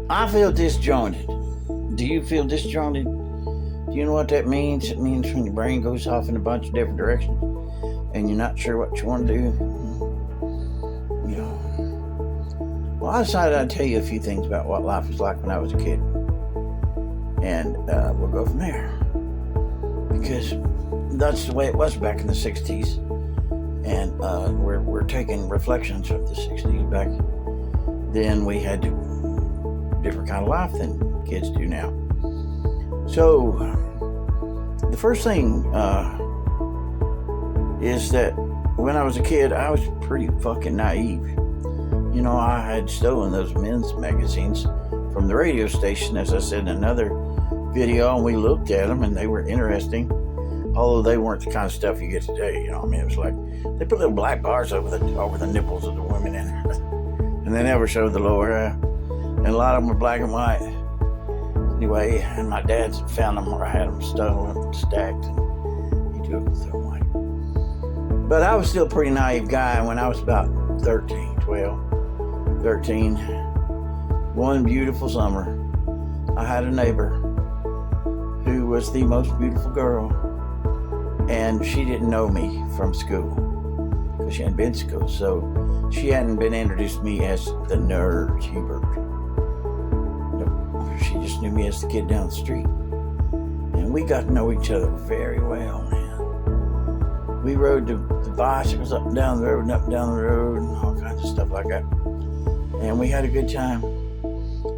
I feel disjointed. Do you feel disjointed? Do you know what that means? It means when your brain goes off in a bunch of different directions and you're not sure what you want to do. You know. Well, I decided I'd tell you a few things about what life was like when I was a kid. And we'll go from there. Because that's the way it was back in the 60s. And we're taking reflections of the 60s. Back then we had a different kind of life than kids do now. So the first thing is that when I was a kid, I was pretty fucking naive. You know, I had stolen those men's magazines from the radio station, as I said in another video, and we looked at them and they were interesting, although they weren't the kind of stuff you get today. You know, I mean, it was like they put little black bars over the nipples of the women in it, and they never showed the lower half, and a lot of them were black and white. Anyway, and my dad found them, or I had them stolen and stacked, and he took them and threw them away. But I was still a pretty naive guy when I was about 13. One beautiful summer, I had a neighbor who was the most beautiful girl, and she didn't know me from school because she hadn't been to school, so she hadn't been introduced to me as the nerd Hubert. She just knew me as the kid down the street, and we got to know each other very well, man. We rode the bicycles up and down the road and up and down the road and all kinds of stuff like that, and we had a good time.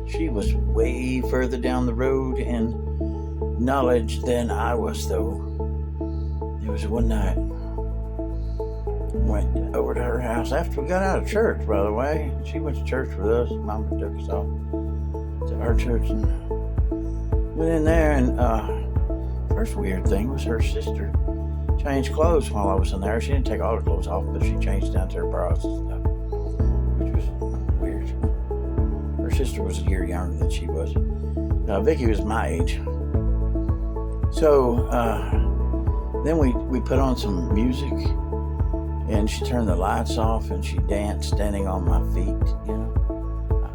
She was way further down the road in knowledge than I was, though. There was one night I went over to her house after we got out of church, by the way. She went to church with us. Mama took us off to our church and went in there, and first weird thing was her sister changed clothes while I was in there. She didn't take all her clothes off, but she changed down to her bras and stuff, which was weird. Her sister was a year younger than she was. Vicky was my age. So then we put on some music, and she turned the lights off, and she danced standing on my feet, you know.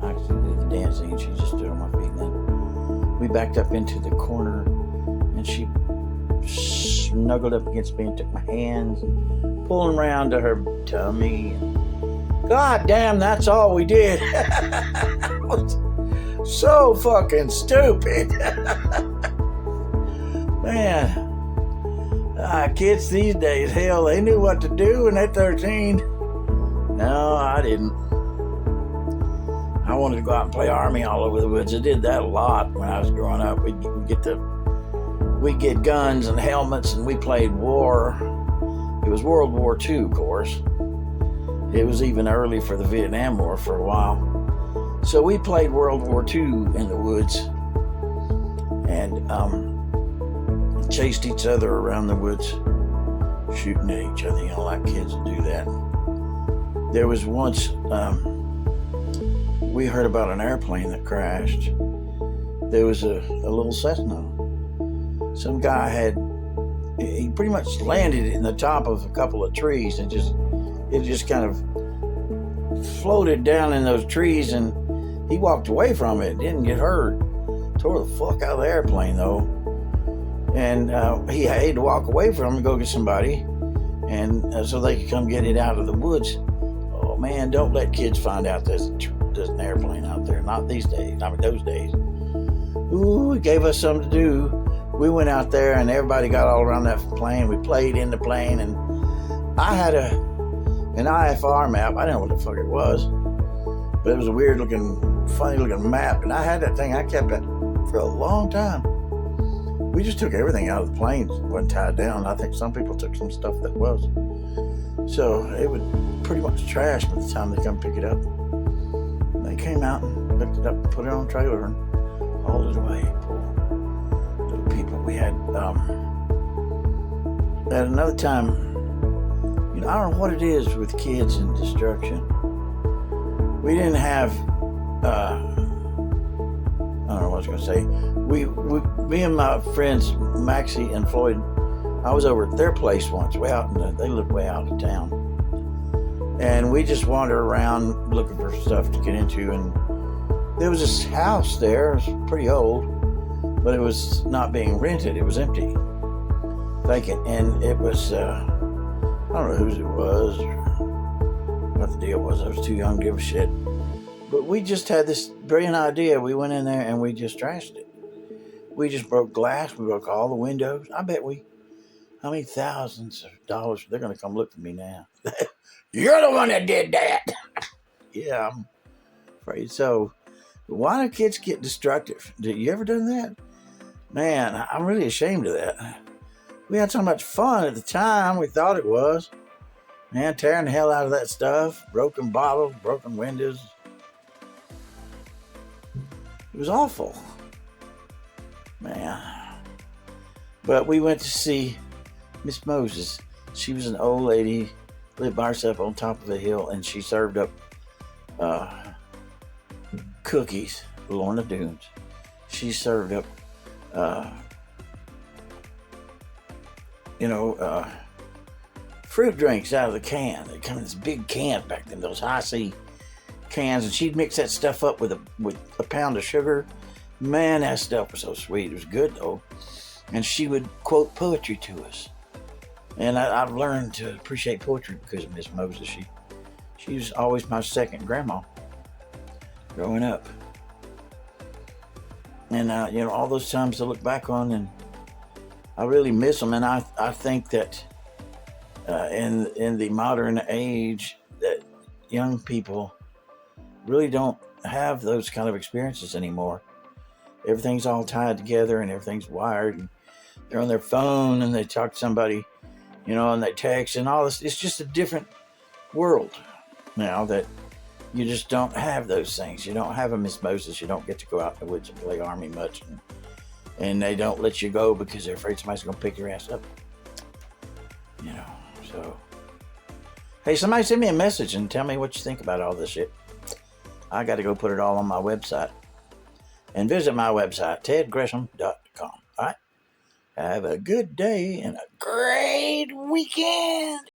I actually did the dancing, and she just stood on my feet. And then we backed up into the corner, and she snuggled up against me and took my hands and pulling around to her tummy. And God damn, that's all we did. So fucking stupid. Man, kids these days, hell, they knew what to do when they're 13. No, I didn't. I wanted to go out and play army all over the woods. I did that a lot when I was growing up. We'd get guns and helmets, and we played war. It was World War II, of course. It was even early for the Vietnam War for a while. So we played World War II in the woods, and chased each other around the woods, shooting at each other, you know, like kids do that. There was once, we heard about an airplane that crashed. There was a little Cessna. Some guy he pretty much landed in the top of a couple of trees, and it just kind of floated down in those trees, and he walked away from it, didn't get hurt. Tore the fuck out of the airplane, though. And he had to walk away from him and go get somebody, and so they could come get it out of the woods. Oh man, don't let kids find out there's an airplane out there. Not these days. I mean, those days. Ooh, it gave us something to do. We went out there, and everybody got all around that plane. We played in the plane, and I had an IFR map. I didn't know what the fuck it was, but it was a weird looking, funny looking map, and I had that thing. I kept it for a long time. We just took everything out of the plane. It wasn't tied down. I think some people took some stuff that was. So it was pretty much trash by the time they come pick it up. They came out and picked it up and put it on a trailer and hauled it away. Poor little people. We had at another time, you know, I don't know what it is with kids and destruction. We didn't have, I don't know what I was going to say. Me and my friends, Maxie and Floyd, I was over at their place once, they lived way out of town. And we just wandered around looking for stuff to get into, and There was this house there. It was pretty old, but it was not being rented. It was empty, vacant, and it was. I don't know whose it was or what the deal was. I was too young to give a shit. But we just had this brilliant idea. We went in there and we just trashed it. We just broke glass. We broke all the windows. I bet how many thousands of dollars? They're going to come look for me now. You're the one that did that. Yeah, I'm afraid so. Why do kids get destructive? Did you ever done that? Man, I'm really ashamed of that. We had so much fun at the time. We thought it was. Man, tearing the hell out of that stuff. Broken bottles, broken windows. It was awful. Man. But we went to see Miss Moses. She was an old lady, lived by herself on top of a hill, and she served up cookies, Lorna Doones. She served up, fruit drinks out of the can. They come in this big can back then, those high-C cans, and she'd mix that stuff up with a pound of sugar. Man, that stuff was so sweet. It was good, though. And she would quote poetry to us. And I've learned to appreciate poetry because of Miss Moses. She was always my second grandma growing up. And, all those times I look back on, and I really miss them. And I think that in the modern age, that young people really don't have those kind of experiences anymore. Everything's all tied together and everything's wired, and they're on their phone and they talk to somebody, and they text and all this. It's just a different world now that you just don't have those things. You don't have a Miss Moses. You don't get to go out in the woods and play army much, and they don't let you go because they're afraid somebody's going to pick your ass up. So hey, somebody send me a message and tell me what you think about all this shit. I got to go put it all on my website. And visit my website, tedgresham.com. All right? Have a good day and a great weekend.